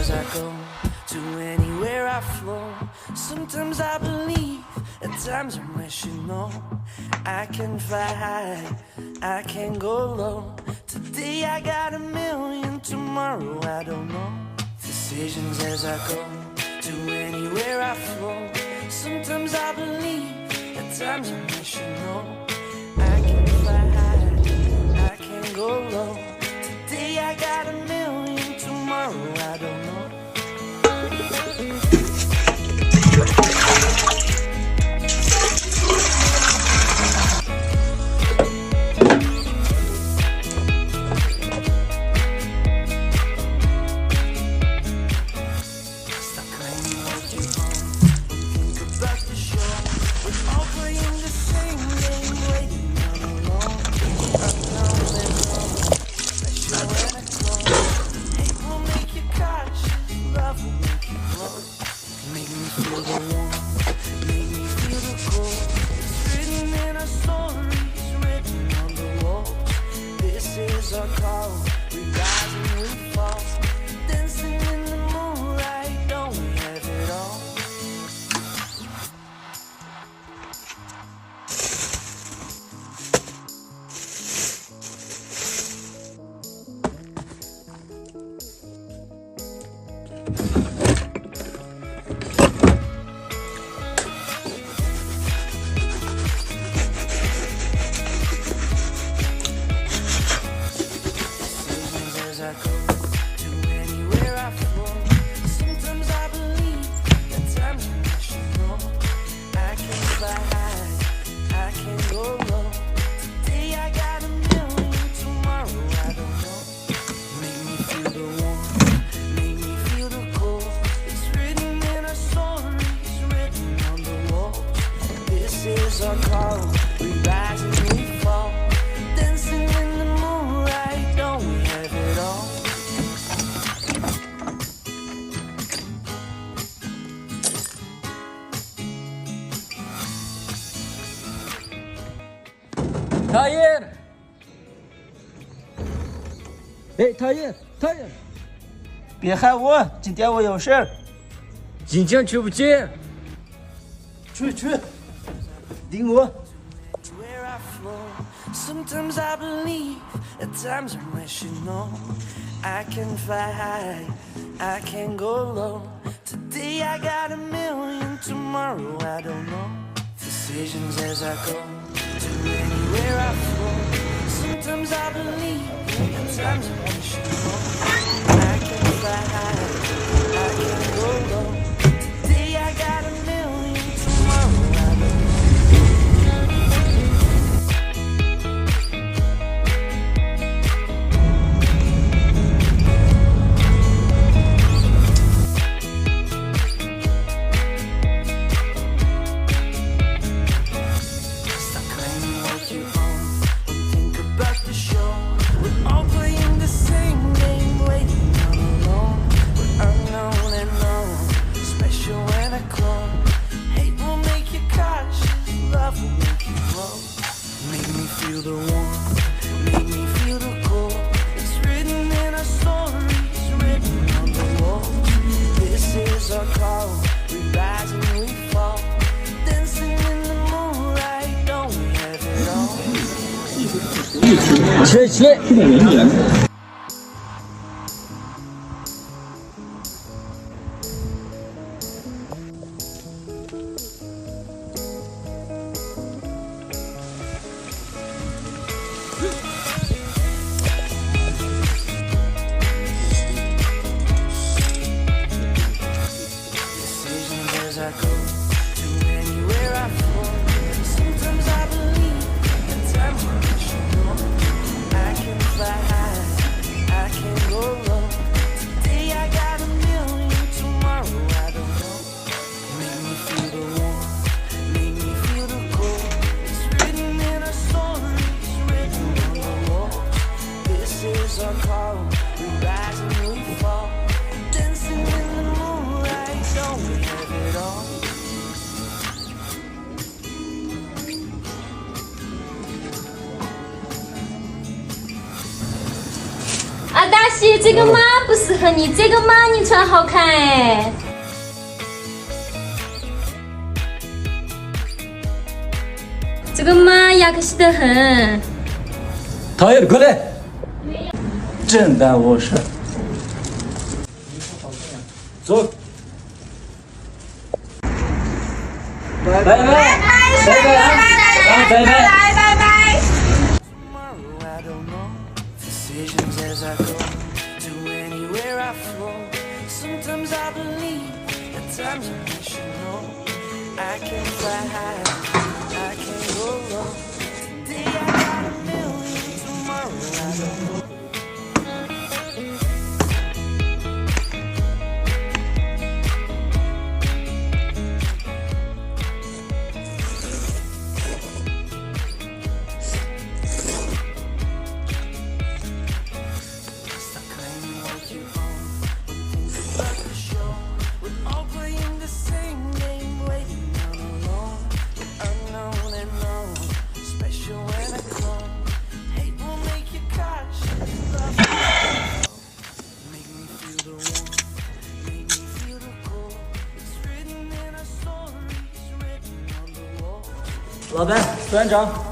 as I go, to anywhere I flow. Sometimes I believe, at times I wish you know. I can fly high, I can go low. Today I got a million, tomorrow I don't know. Decisions as I go, to anywhere I flow. Sometimes I believe, at times I wish you know. I can fly high, I can go low. Today I got a million, tomorrow I don't know. Tahir!哎，tahir， 别喊我，今天我有事儿。今天去不去？去，盯我。 Sometimes I believe, at times I wish you know. I can fly high, I can go low. Today I got a million, tomorrow I don't know. Decisions as I go, to anywhere I flow. Sometimes I believe, at times I wish you know. I can fly high, I can go low. Today I got a million, tomorrow I don't know.起来！阿大西，这个妈不是很可你这个嘛，你穿好看哎。这个嘛呀，可惜得很。 Tahir过来。 真耽误事。走。拜拜。拜拜。拜拜。 Tomorrow I don't know. Decisions as I go to anywhere I flow. Sometimes I believe, at times I wish you know. I can fly high, I can go low. Today I got a million, tomorrow I don't know. Laban，团长。